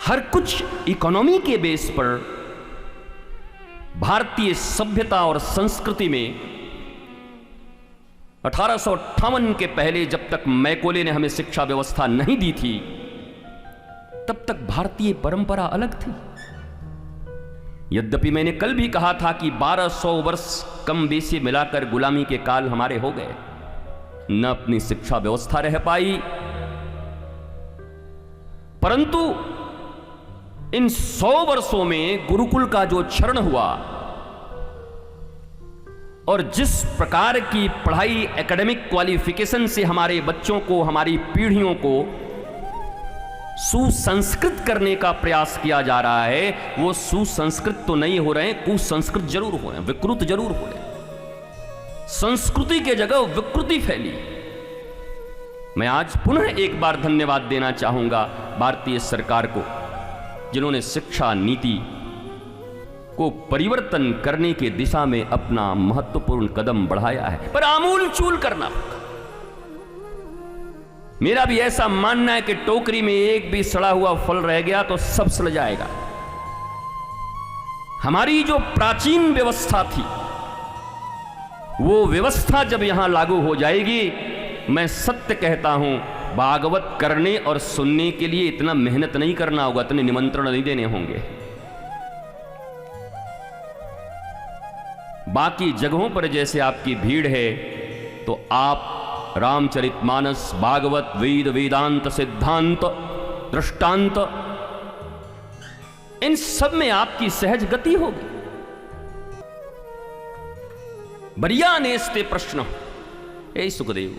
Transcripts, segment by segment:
हर कुछ इकोनॉमी के बेस पर भारतीय सभ्यता और संस्कृति में 1858 के पहले जब तक मैकोले ने हमें शिक्षा व्यवस्था नहीं दी थी, तब तक भारतीय परंपरा अलग थी। यद्यपि मैंने कल भी कहा था कि 1200 वर्ष कम बेसी मिलाकर गुलामी के काल हमारे हो गए, न अपनी शिक्षा व्यवस्था रह पाई, परंतु इन 100 वर्षों में गुरुकुल का जो क्षरण हुआ और जिस प्रकार की पढ़ाई एकेडमिक क्वालिफिकेशन से हमारे बच्चों को, हमारी पीढ़ियों को सुसंस्कृत करने का प्रयास किया जा रहा है, वो सुसंस्कृत तो नहीं हो रहे, कुसंस्कृत जरूर हो रहे हैं, विकृत जरूर हो रहे हैं। संस्कृति के जगह विकृति फैली। मैं आज पुनः एक बार धन्यवाद देना चाहूंगा भारतीय सरकार को, जिन्होंने शिक्षा नीति को परिवर्तन करने की दिशा में अपना महत्वपूर्ण कदम बढ़ाया है, पर आमूल चूल करना। मेरा भी ऐसा मानना है कि टोकरी में एक भी सड़ा हुआ फल रह गया तो सब सड़ जाएगा। हमारी जो प्राचीन व्यवस्था थी, वो व्यवस्था जब यहां लागू हो जाएगी, मैं सत्य कहता हूं, भागवत करने और सुनने के लिए इतना मेहनत नहीं करना होगा, इतने निमंत्रण नहीं देने होंगे। बाकी जगहों पर जैसे आपकी भीड़ है, तो आप रामचरितमानस, भागवत, वेद, वेदांत, सिद्धांत, दृष्टांत, इन सब में आपकी सहज गति होगी। बढ़िया नेस्ते प्रश्न। ए सुखदेव,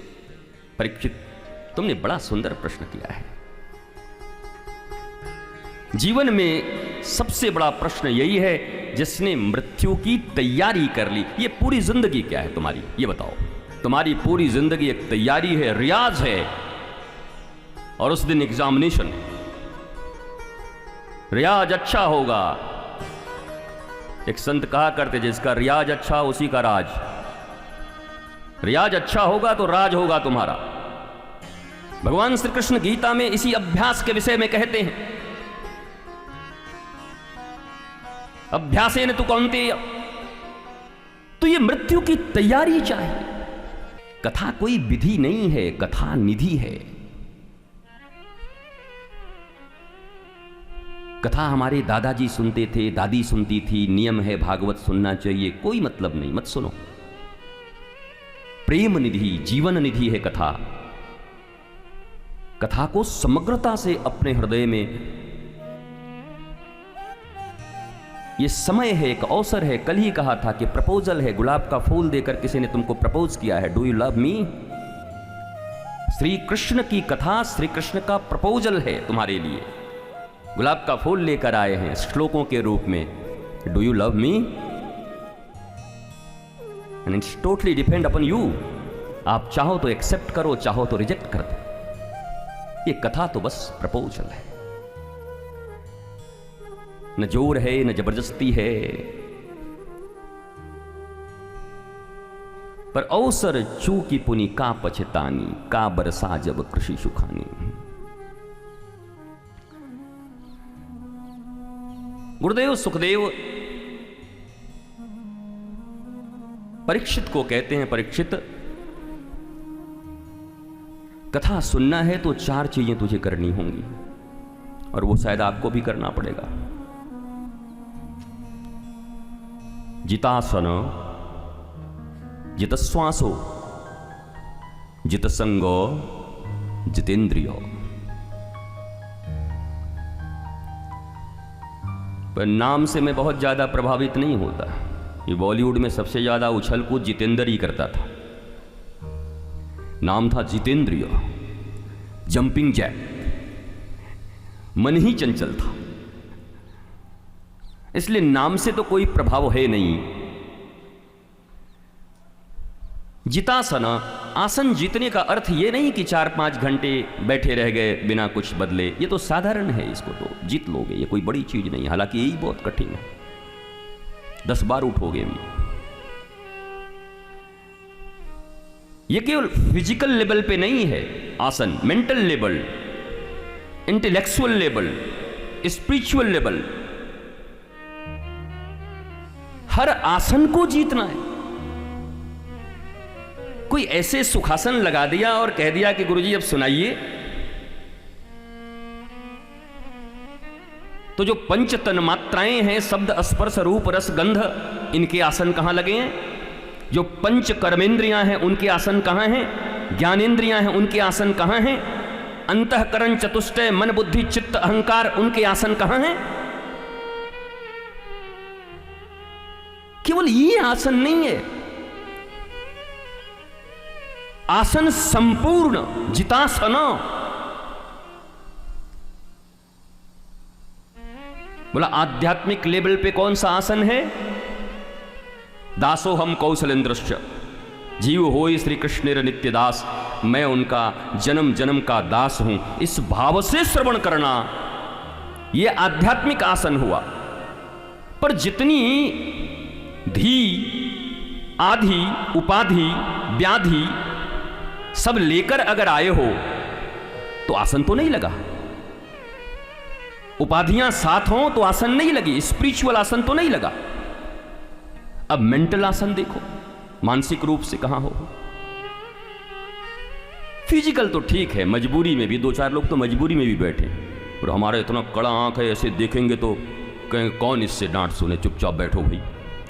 परीक्षित, तुमने बड़ा सुंदर प्रश्न किया है। जीवन में सबसे बड़ा प्रश्न यही है, जिसने मृत्यु की तैयारी कर ली। ये पूरी जिंदगी क्या है तुम्हारी, ये बताओ। तुम्हारी पूरी जिंदगी एक तैयारी है, रियाज है, और उस दिन एग्जामिनेशन है। रियाज अच्छा होगा, एक संत कहा करते, जिसका रियाज अच्छा उसी का राज। रियाज अच्छा होगा तो राज होगा तुम्हारा। भगवान श्री कृष्ण गीता में इसी अभ्यास के विषय में कहते हैं, अभ्यासेन तु कौन्तेय। तो ये मृत्यु की तैयारी चाहिए। कथा कोई विधि नहीं है, कथा निधि है। कथा हमारे दादाजी सुनते थे, दादी सुनती थी, नियम है भागवत सुनना चाहिए, कोई मतलब नहीं, मत सुनो। प्रेम निधि, जीवन निधि है कथा। कथा को समग्रता से अपने हृदय में, ये समय है, एक अवसर है। कल ही कहा था कि प्रपोजल है, गुलाब का फूल देकर किसी ने तुमको प्रपोज किया है, do you love me. Shri Krishna की कथा श्री कृष्ण का प्रपोजल है तुम्हारे लिए। गुलाब का फूल लेकर आए हैं श्लोकों के रूप में, do you love me, and it's totally depend upon you. आप चाहो तो एक्सेप्ट करो, चाहो तो रिजेक्ट कर दो। ये कथा तो बस प्रपोजल है, न जोर है न जबरदस्ती है, पर अवसर चूकी पुनि का पछतानी, का बरसा जब कृषि सुखानी। गुरुदेव सुखदेव परीक्षित को कहते हैं, परीक्षित, कथा सुनना है तो 4 चीजें तुझे करनी होंगी, और वो शायद आपको भी करना पड़ेगा। जितासन, जितश्वासो, जितसंगो, जितेंद्रियो। पर नाम से मैं बहुत ज्यादा प्रभावित नहीं होता। ये बॉलीवुड में सबसे ज्यादा उछल कूद जितेंद्र ही करता था। नाम था जितेंद्रिय, जंपिंग जैक, मन ही चंचल था, इसलिए नाम से तो कोई प्रभाव है नहीं। जितासन, आसन जीतने का अर्थ ये नहीं कि 4-5 घंटे बैठे रह गए बिना कुछ बदले, ये तो साधारण है, इसको तो जीत लोगे, ये कोई बड़ी चीज नहीं। हालांकि यही बहुत कठिन है, 10 बार उठोगे भी। ये केवल फिजिकल लेवल पे नहीं है आसन, mental level, intellectual level, spiritual level, हर आसन को जीतना है। कोई ऐसे सुखासन लगा दिया और कह दिया कि गुरुजी अब सुनाइए, तो जो पंच तन्मात्राएं हैं, शब्द स्पर्श रूप रस गंध, इनके आसन कहां लगे हैं? जो पंच कर्मेंद्रियां हैं उनके आसन कहां हैं? ज्ञानेंद्रियां हैं उनके आसन कहां हैं? अंतःकरण चतुष्टय मन बुद्धि चित्त अहंकार, उनके आसन कहां हैं? केवल ये आसन नहीं है, आसन संपूर्ण जितासन। बोला आध्यात्मिक लेवल पे कौन सा आसन है? दासो हम कौशलेंद्रश्च, जीव होय श्री कृष्णेर नित्य दास, मैं उनका जन्म जन्म का दास हूं। इस भाव से श्रवण करना, यह आध्यात्मिक आसन हुआ। पर जितनी धी आधि उपाधि व्याधि सब लेकर अगर आए हो तो आसन तो नहीं लगा। उपाधियां साथ हों तो आसन नहीं लगी, स्पिरिचुअल आसन तो नहीं लगा। अब मेंटल आसन देखो, मानसिक रूप से कहां हो। फिजिकल तो ठीक है, मजबूरी में भी 2-4 लोग तो मजबूरी में भी बैठे, और हमारा इतना कड़ा आंख है, ऐसे देखेंगे तो कहें कौन इससे डांट सुने, चुपचाप बैठो भाई,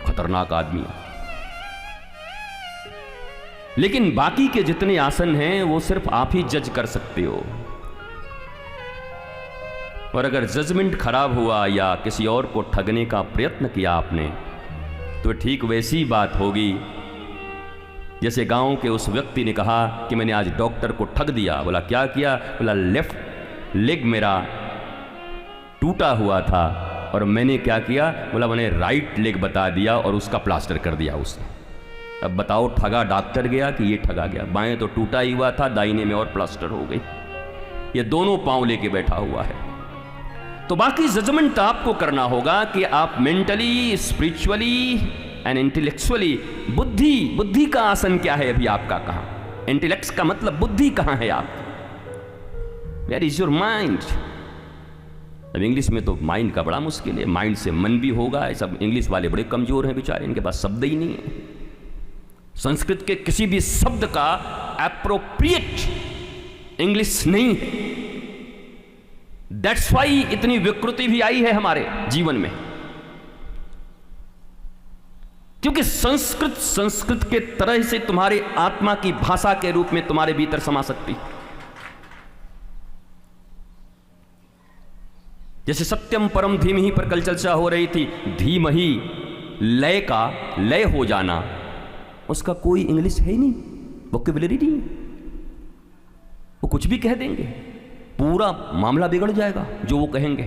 खतरनाक आदमी है। लेकिन बाकी के जितने आसन हैं वो सिर्फ आप ही जज कर सकते हो। और अगर जजमेंट खराब हुआ या किसी और को ठगने का प्रयत्न किया आपने, तो ठीक वैसी बात होगी जैसे गांव के उस व्यक्ति ने कहा कि मैंने आज डॉक्टर को ठग दिया। बोला क्या किया? बोला लेफ्ट लेग मेरा टूटा हुआ था और मैंने क्या किया? बोला मैंने राइट लेग बता दिया और उसका प्लास्टर कर दिया उसने। अब बताओ, ठगा डॉक्टर गया कि ये ठगा गया? बाएं तो टूटा ही हुआ था, दाहिने में और प्लास्टर हो गई। ये दोनों पांव लेके बैठा हुआ है। तो बाकी जजमेंट आपको करना होगा कि आप मेंटली, स्पिरिचुअली एंड इंटेलेक्चुअली, बुद्धि का आसन क्या है अभी आपका? कहां? इंटेलेक्ट्स का मतलब बुद्धि कहां है आप? Where is your mind? अब इंग्लिश में तो माइंड का बड़ा मुश्किल है, माइंड से मन भी होगा। सब इंग्लिश वाले बड़े कमजोर हैं बेचारे, इनके पास शब्द ही नहीं है। संस्कृत के किसी भी शब्द का एप्रोप्रिएट इंग्लिश नहीं है। दैट्स वाई इतनी विकृति भी आई है हमारे जीवन में, क्योंकि संस्कृत के तरह से तुम्हारे आत्मा की भाषा के रूप में तुम्हारे भीतर समा सकती। जैसे सत्यम परम धीमहि पर कल चर्चा हो रही थी, धीमहि लय का लय हो जाना, उसका कोई इंग्लिश है ही नहीं, वोकैबुलरी नहीं। वो कुछ भी कह देंगे, पूरा मामला बिगड़ जाएगा जो वो कहेंगे।